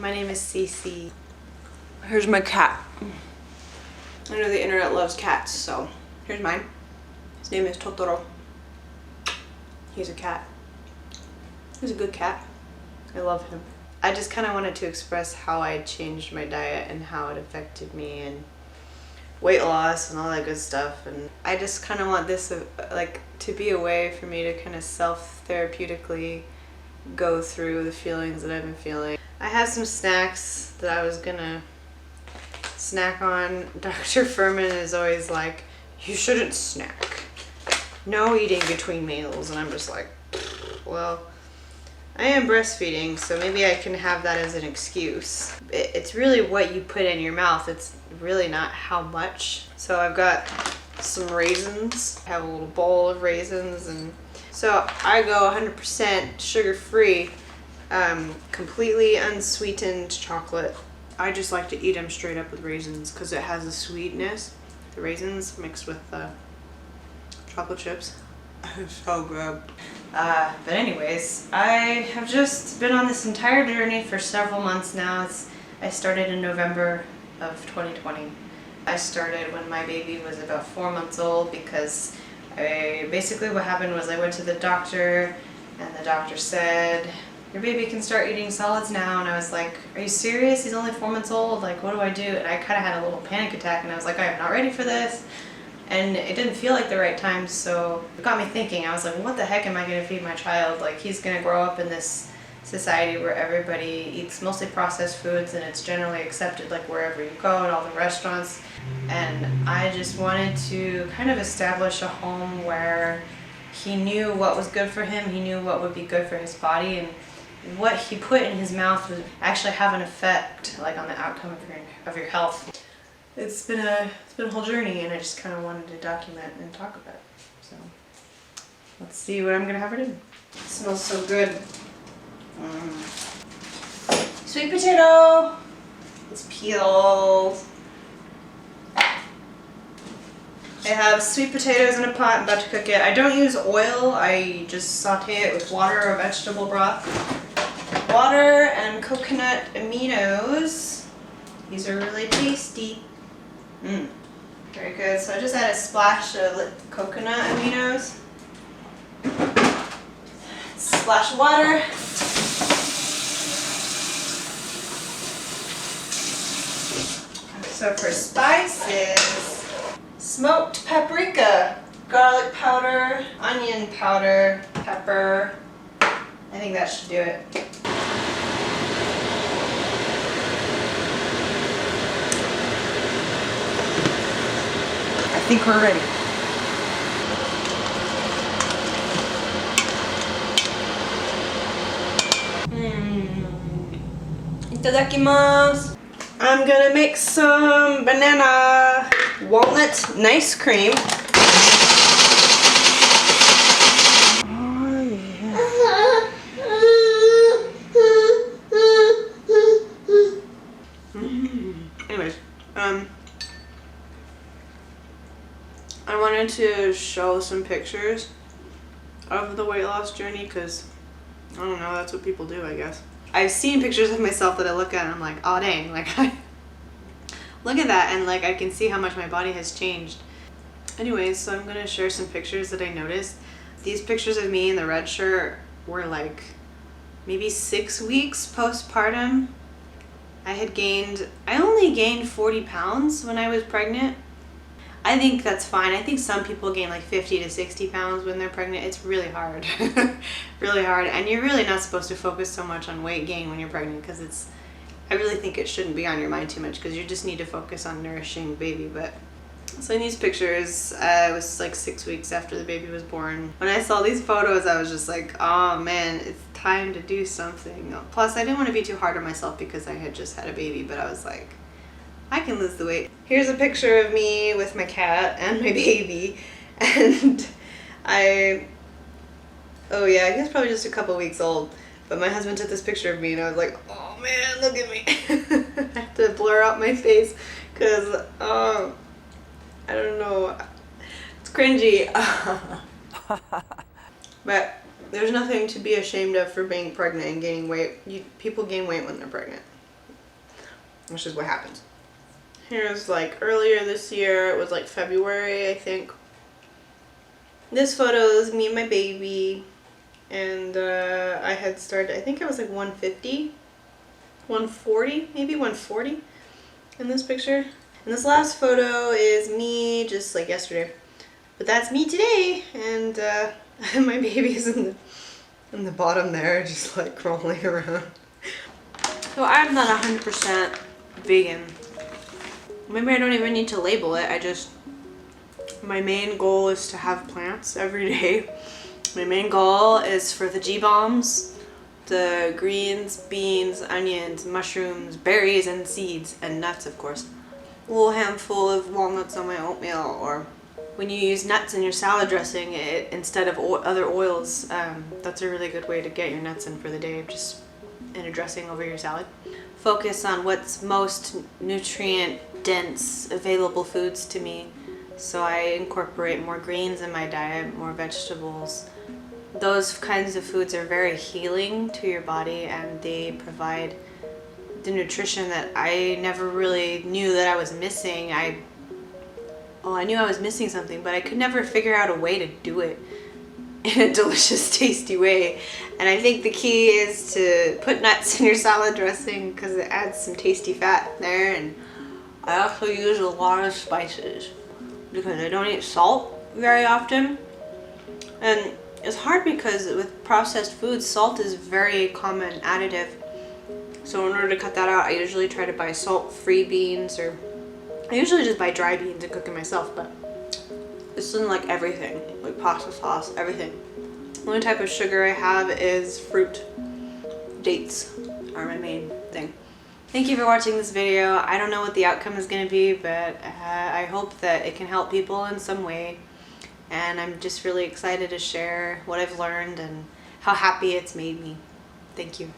my name is Cece. Here's my cat. I know the internet loves cats, so here's mine. His name is Totoro. He's a cat. He's a good cat. I love him. I just kind of wanted to express how I changed my diet and how it affected me and weight loss and all that good stuff. And I just kind of want this to be a way for me to kind of self-therapeutically go through the feelings that I've been feeling. I have some snacks that I was gonna snack on. Dr. Furman is always like, you shouldn't snack. No eating between meals. And I'm just like, well, I am breastfeeding, so maybe I can have that as an excuse. It's really what you put in your mouth. It's really not how much. So I've got some raisins. I have a little bowl of raisins, and so I go 100% sugar-free, completely unsweetened chocolate. I just like to eat them straight up with raisins because it has a sweetness. The raisins mixed with the chocolate chips. It's so good. But anyways, I have just been on this entire journey for several months now. I started in November of 2020. I started when my baby was about 4 months old because basically what happened was I went to the doctor and the doctor said, your baby can start eating solids now. And I was like, are you serious? He's only 4 months old. Like, what do I do? And I kind of had a little panic attack and I was like, I am not ready for this. And it didn't feel like the right time, so it got me thinking. I was like, what the heck am I going to feed my child? Like, he's going to grow up in this society where everybody eats mostly processed foods and it's generally accepted like wherever you go at all the restaurants. And I just wanted to kind of establish a home where he knew what was good for him, he knew what would be good for his body, and what he put in his mouth would actually have an effect like on the outcome of your health. It's been a whole journey, and I just kind of wanted to document and talk about it. So let's see what I'm gonna have it in. It smells so good. Sweet potato. It's peeled. I have sweet potatoes in a pot. I'm about to cook it. I don't use oil. I just saute it with water or vegetable broth. Water and coconut aminos. These are really tasty. Very good. So I just add a splash of coconut aminos. Splash of water. So for spices, smoked paprika, garlic powder, onion powder, pepper. I think that should do it. I think we're ready. Itadakimasu. I'm gonna make some banana walnut nice cream. Oh yeah. Anyways, I wanted to show some pictures of the weight loss journey because, I don't know, that's what people do, I guess. I've seen pictures of myself that I look at and I'm like, oh dang, like look at that, and like I can see how much my body has changed. Anyways, so I'm going to share some pictures that I noticed. These pictures of me in the red shirt were like maybe 6 weeks postpartum. I only gained 40 pounds when I was pregnant. I think that's fine. I think some people gain like 50 to 60 pounds when they're pregnant. It's really hard. Really hard. And you're really not supposed to focus so much on weight gain when you're pregnant because I really think it shouldn't be on your mind too much because you just need to focus on nourishing baby. But so in these pictures, it was like 6 weeks after the baby was born. When I saw these photos, I was just like, oh man, it's time to do something. Plus, I didn't want to be too hard on myself because I had just had a baby, but I was like, I can lose the weight. Here's a picture of me with my cat and my baby, and I guess probably just a couple weeks old, but my husband took this picture of me and I was like, oh man, look at me. I have to blur out my face because, I don't know, it's cringy. But there's nothing to be ashamed of for being pregnant and gaining weight. People gain weight when they're pregnant. That's just what happens. Here's like earlier this year, it was like February, I think. This photo is me and my baby, and I had started, I think I was like 150, 140, maybe 140 in this picture. And this last photo is me just like yesterday. But that's me today, and my baby's in the bottom there, just like crawling around. So I'm not 100% vegan. Maybe I don't even need to label it. My main goal is to have plants every day. My main goal is for the G-bombs, the greens, beans, onions, mushrooms, berries, and seeds, and nuts, of course. A little handful of walnuts on my oatmeal, or when you use nuts in your salad dressing instead of other oils, that's a really good way to get your nuts in for the day, just in a dressing over your salad. Focus on what's most nutrient dense available foods to me. So I incorporate more greens in my diet, more vegetables. Those kinds of foods are very healing to your body, and they provide the nutrition that I never really knew that I was missing. I knew I was missing something, but I could never figure out a way to do it in a delicious, tasty way. And I think the key is to put nuts in your salad dressing because it adds some tasty fat there. And I also use a lot of spices because I don't eat salt very often. And it's hard because with processed foods, salt is a very common additive. So in order to cut that out, I usually try to buy salt-free beans, or I usually just buy dry beans and cook them myself, but it's in like everything, like pasta sauce, everything. The only type of sugar I have is fruit. Dates are my main thing. Thank you for watching this video. I don't know what the outcome is going to be, but I hope that it can help people in some way. And I'm just really excited to share what I've learned and how happy it's made me. Thank you.